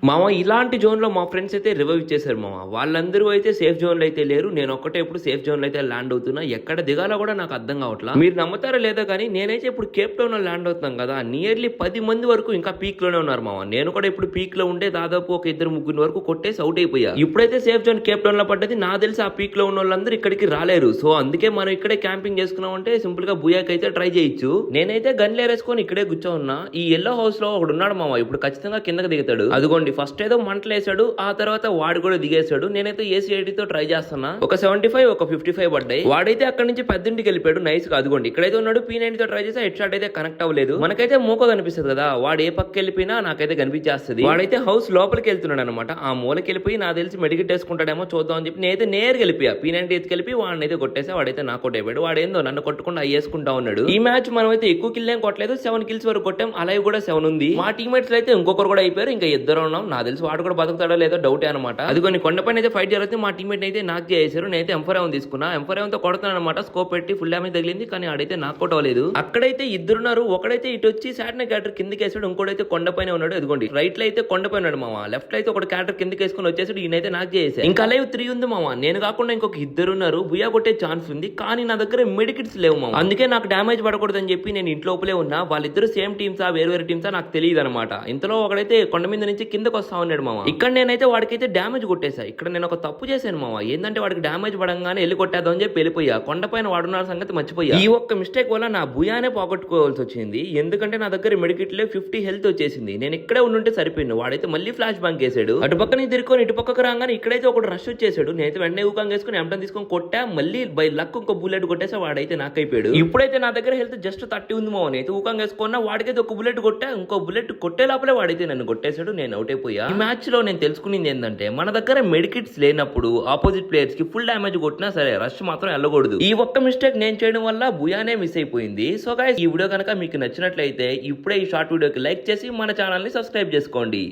మామ ఇలాంటి జోన్లో మా ఫ్రెండ్స్ అయితే రివైవ్ ఇచ్చేసారు మామ. వాళ్ళందరూ అయితే సేఫ్ జోన్లో అయితే లేరు. నేను ఒక్కటే ఇప్పుడు సేఫ్ జోన్లో అయితే ల్యాండ్ అవుతున్నా. ఎక్కడ దిగాలో కూడా నాకు అర్థం కావట్లా. మీరు నమ్ముతారో లేదో కానీ నేనైతే ఇప్పుడు కేప్ టౌన్ లో ల్యాండ్ అవుతున్నాం కదా, నియర్లీ 10 మంది వరకు ఇంకా పీక్ లోనే ఉన్నారు మామ. నేను కూడా ఇప్పుడు పీక్ లో ఉంటే దాదాపు ఒక 2-3 వరకు కొట్టేసి అవుట్ అయిపోయా. ఇప్పుడైతే సేఫ్ జోన్ కేప్ టౌన్ లో పడ్డది. నాకు తెలిసి ఆ పీక్ లో ఉన్న వాళ్ళందరూ ఇక్కడికి రాలేరు. సో అందుకే మనం ఇక్కడే క్యాంపింగ్ చేసుకున్నాం అంటే సింపుల్ గా బుయాక్ అయితే ట్రై చేయొచ్చు. నేనైతే గన్లు ఏరేసుకొని ఇక్కడే కూర్చో ఉన్నా. ఈ ఎల్లో హౌస్ లో ఒకడు ఉన్నాడు మామ. ఇప్పుడు ఖచ్చితంగా కిందకి దిగుతాడు. అదిగోండి ఫస్ట్ ఏదో మంటలు వేసాడు, ఆ తర్వాత వాడు కూడా దిగేశాడు. నేనైతే ఏసీ తో ట్రై చేస్తున్నా. ఒక 75 ఒక 55 పడ్డాయి. వాడైతే అక్కడ నుంచి పెద్దింటికి వెళ్ళిపోయాడు. నైస్ గా అదిగోండి ఇక్కడైతే ఉన్నాడు. P90 తో ట్రై చేస్తే హెడ్ షాట్ అయితే కనెక్ట్ అవ్వలేదు. మనకైతే మూక కనిపిస్తుంది కదా, వాడు ఏ పక్క వెళ్ళిపోయినా నాకైతే కనిపించేస్తుంది. వాడైతే హౌస్ లోపలికి వెళ్తున్నాడు అనమాట. ఆ మూలకి వెళ్ళిపోయి నాకు తెలిసి మెడికెట్ వేసుకుంటాడేమో చూద్దాం అని చెప్పి నేనైతే నేరుగా వెళ్ళిపోయా. P90 ఎత్తుకెళ్ళి వాడిని అయితే కొట్టేసా. వాడైతే నాకు కొట్ట అయిపోయాడు. వాడేందో నన్ను కొట్టుకుండా అయ్యేసుకుంటా ఉన్నాడు. ఈ మ్యాచ్ మనం అయితే ఎక్కువ కిల్ ఏం కొట్టలేదు, 7 కిల్స్ వరకు కొట్టాం. అలాగే కూడా 7 ఉంది. మా టీమేట్స్ అయితే ఇంకొకరు కూడా అయిపోయారు. ఇంకా ఇద్దరు ఉన్నాం. నాకు తెలిసి వాడు కూడా బతుకుతాడో లేదో డౌటే అనమాట. అది కొన్ని కొండపైన అయితే ఫైట్ జరుగుతుంది. మా టీమేట్ అయితే నాకు చేశారు. నేనైతే M4 తీసుకున్నా. M4 తో కొడుతున్నాను అనమాట. స్కోప్ పెట్టి ఫుల్ డ్యామేజ్ తగిలింది, కానీ ఆడైతే నాకు కొట్ట అవ్వలేదు. అక్కడైతే ఇద్దరున్నారు. ఒకడైతే ఇటు వచ్చి సాటర్న్ క్యారెక్టర్ కిందకి వేసాడు, ఇంకోటైతే కొండపైన ఉన్నాడు. అదిగోండి రైట్ లో అయితే కొండపైన ఉన్నాడు మామ. లెఫ్ట్ లో అయితే ఒక క్యారెక్టర్ కిందకి వేసుకుని వచ్చేసాడు. ఈయనైతే నాకు చేసాడు. ఇంకా లైవ్ 3 ఉంది మామ. నేను కాకుండా ఇంకొక ఇద్దరు ఉన్నారు. బుయా కొట్టే ఛాన్స్ ఉంది, కానీ నా దగ్గర మెడికిట్స్ లేవు మామ. అందుకే నాకు డ్యామేజ్ పడకూడదని చెప్పి నేను ఇంట్లోపలే ఉన్నా. వాళ్ళిద్దరు సేమ్ టీమ్సా వేరు టీమ్సా నాకు తెలియదు అనమాట. ఇంతలో ఒకడైతే కొండ మీద నుంచి కిందకు వస్తా ఉన్నాడు మామ. ఇక్కడ నేనైతే వాడికైతే డ్యామేజ్ కొట్టేసా. ఇక్కడ నేను ఒక తప్పు చేశాను మామ. ఏంటంటే వాడికి డ్యామేజ్ పడంగానే వెళ్ళి కొట్టేద్దాం అని చెప్పి వెళ్ళిపోయా. కొండపైన వాడున్న సంగతి మర్చిపోయా. ఈ ఒక్క మిస్టేక్ వల్ల నా బుయానే పోగొట్టుకోవాల్సి వచ్చింది. ఎందుకంటే నా దగ్గర మెడికిట్లే 50 హెల్త్ వచ్చేసింది. నేను ఇక్కడే ఉండుంటే సరిపోయింది. వాడైతే మళ్ళీ ఫ్లాష్ బ్యాంక్ వేసాడు. అటు పక్కన తిరుక్కొని ఇటు పక్కకు రాగానే ఇక్కడైతే ఒకటి రష్ వచ్చేసాడు. నేనైతే వెంటనే ఊకంగా వేసుకుని ఎంటన్ తీసుకొని కొట్టా. మళ్ళీ బై లక్ ఇంకో బుల్లెట్ కొట్టేసా. వాడైతే నాకు అయిపోయాడు. ఇప్పుడైతే నా దగ్గర హెల్త్ జస్ట్ 30 ఉంది మామ. అయితే ఊకంగా వేసుకున్నా. వాడికైతే ఒక బుల్లెట్ కొట్టా. ఇంకో బుల్లెట్ కొట్టే లోపలే వాడైతే నన్ను కొట్టేశాడు. నేను అవుట్ అయిపోయా. ఈ మ్యాచ్ లో నేను తెలుసుకునేది ఏంటంటే, మన దగ్గర మెడికిట్స్ లేనప్పుడు ఆపోజిట్ ప్లేయర్స్ కి ఫుల్ డ్యామేజ్ కొట్టినా సరే రష్ మాత్రం వెళ్ళకూడదు. ఈ ఒక్క మిస్టేక్ నేను చేయడం వల్ల బుయానే మిస్ అయిపోయింది. సో గైస్, ఈ వీడియో కనుక మీకు నచ్చినట్లయితే ఇప్పుడే ఈ షార్ట్ వీడియోకి లైక్ చేసి మన ఛానల్ ని సబ్స్క్రైబ్ చేసుకోండి.